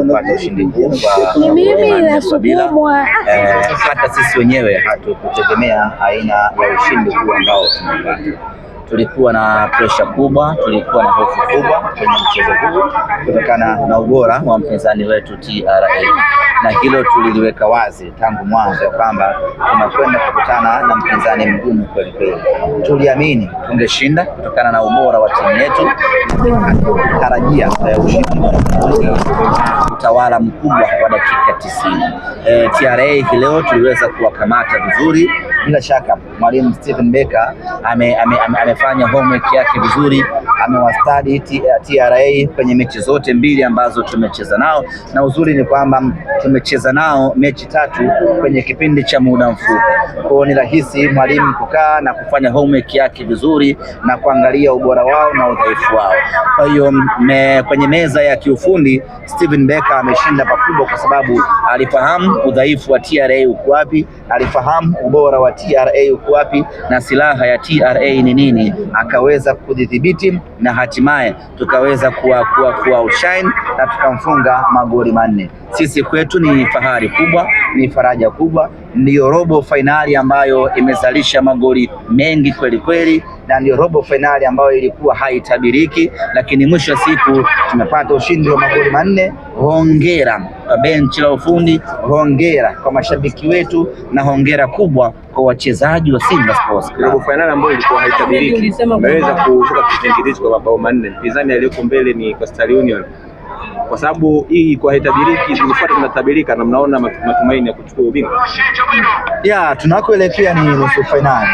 kupata ushindi huu kwa hata sisi wenyewe hatukutegemea aina ya ushindi huu ambao tumepata. Tulikuwa na pressure kubwa, tulikuwa na hofu kubwa kwenye mchezo huu kutokana na ubora wa mpinzani wetu TRA, na hilo tuliliweka wazi tangu mwanzo kwamba tunakwenda kukutana na mpinzani mgumu kweli kweli. Tuliamini tungeshinda kutokana na ubora wa timu yetu, tarajia ushindi utawala mkubwa wa dakika 90. TRA hii leo tuliweza kuwakamata vizuri. Bila shaka mwalimu Steven Becker amefanya homework yake vizuri, amewastadi TRA kwenye mechi zote mbili ambazo tumecheza nao, na uzuri ni kwamba tumecheza nao mechi 3 kwenye kipindi cha muda mfupi. Kwa hiyo ni rahisi mwalimu kukaa na kufanya homework yake vizuri na kuangalia ubora wao na udhaifu wao. Kwa hiyo kwenye meza ya kiufundi Steven Becker ameshinda pakubwa, kwa sababu alifahamu udhaifu wa TRA uko wapi, alifahamu ubora wa TRA uko wapi na silaha ya TRA ni nini, akaweza kudhibiti na hatimaye tukaweza kuwa outshine na tukamfunga magoli 4. Sisi kwetu ni fahari kubwa, ni faraja kubwa, ndiyo robo finali ambayo imezalisha magoli mengi kweli kweli, na ndio robo finali ambayo ilikuwa haitabiriki, lakini mwisho wa siku tumepata ushindi wa magoli 4. Hongera kwa benchi la ufundi, hongera kwa mashabiki wetu, na hongera kubwa kwa wachezaji wa Simba Sports Club. Robo finali ambayo ilikuwa haitabiriki, imeweza kuvuka kipindi kwa mabao 4. Mpinzani aliyeko mbele ni Coastal Union. Kwa sababu hii kwa haitabiriki, tulifuata tunatabirika, na mnaona matumaini ya kuchukua ubingwa. Tunakoelekea ni nusu finali.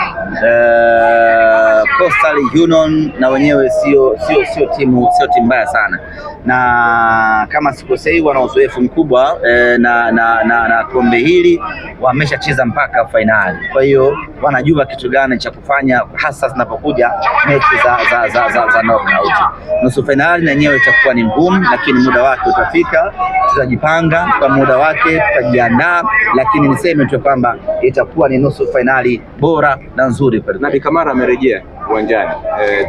Coastal Union na wenyewe sio timu mbaya sana, na kama sikosei wana uzoefu mkubwa na kombe hili wameshacheza mpaka finali. Kwa hiyo wanajua kitu gani cha kufanya, hasa zinapokuja mechi za knockout. Nusu finali na yenyewe itakuwa ni ngumu, lakini muda wake utafika. Tutajipanga kwa muda wake, tutajiandaa, lakini niseme tu kwamba itakuwa ni nusu finali bora na nzuri. Nabi Kamara amerejea uwanjani,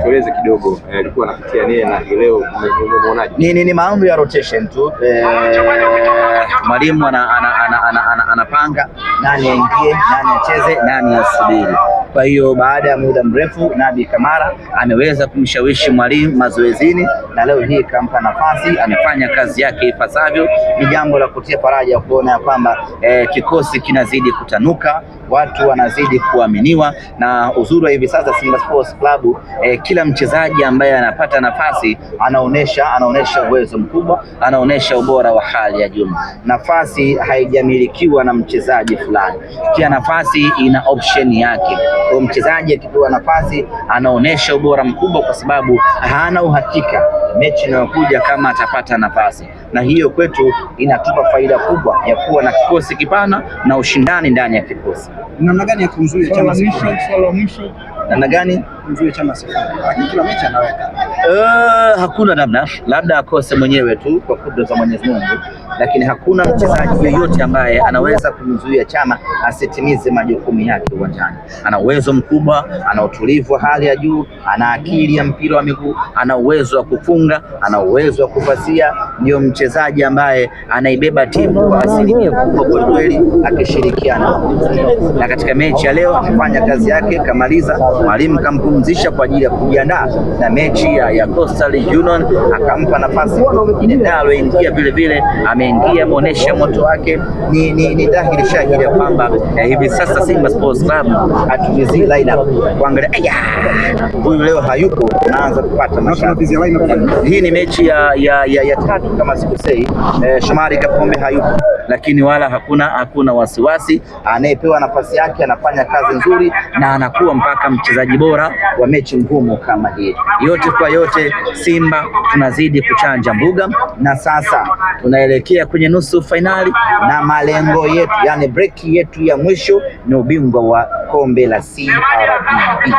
tueleze kidogo alikuwa anapitia nini na leo umeonaje? Ni mambo ya rotation tu. Mwalimu anapanga nani aingie, nani acheze, nani asubiri. Kwa hiyo baada ya muda mrefu Nabi Kamara ameweza kumshawishi mwalimu mazoezini, na leo hii kampa nafasi, amefanya kazi yake ipasavyo. Ni jambo la kutia faraja kuona kwamba kikosi kinazidi kutanuka, watu wanazidi kuaminiwa, na uzuri wa hivi sasa Simba Sports Club, kila mchezaji ambaye anapata nafasi anaonesha uwezo mkubwa, anaonesha ubora wa hali ya juu. Nafasi haijamilikiwa na mchezaji fulani, kila nafasi ina option yake. Kwa mchezaji akipewa nafasi anaonesha ubora mkubwa, kwa sababu hana uhakika mechi inayokuja kama atapata nafasi, na hiyo kwetu inatupa faida kubwa ya kuwa na kikosi kipana na ushindani ndani ya kikosi. Namna gani ya kumzuia Chama Sifuri? Namna gani kumzuia Chama Sifuri? Kila mechi anaweka. Hakuna namna, labda akose mwenyewe tu kwa kudra za Mwenyezi Mungu, lakini hakuna mchezaji yeyote ambaye anaweza kumzuia Chama asitimize majukumu yake uwanjani. Ana uwezo mkubwa, ana utulivu wa hali ya juu, ana akili ya mpira wa miguu, ana uwezo wa kufunga, ana uwezo wa kupasia. Ndio mchezaji ambaye anaibeba timu kwa asilimia kubwa kwa kweli, akishirikiana. Na katika mechi ya leo amefanya kazi yake, kamaliza. Mwalimu kampumzisha kwa ajili ya kujiandaa na mechi ya Coastal Union, akampa nafasi nalo ingia vile vile, ameingia, muonesha moto wake. Ni dhahiri shahiri kwamba hivi sasa Simba Sports Club hatuwezi line up kuangalia huyu leo hayupo, tunaanza kupata mashaka. Hii ni mechi ya 3 kama sikosei. Shomari Kapombe hayupo, lakini wala hakuna wasiwasi. Anayepewa nafasi yake anafanya kazi nzuri na anakuwa mpaka mchezaji bora wa mechi ngumu kama hii. Yote kwa yote, Simba tunazidi kuchanja mbuga, na sasa tunaelekea kwenye nusu finali, na malengo yetu, yani break yetu ya mwisho ni ubingwa wa kombe la CRDB.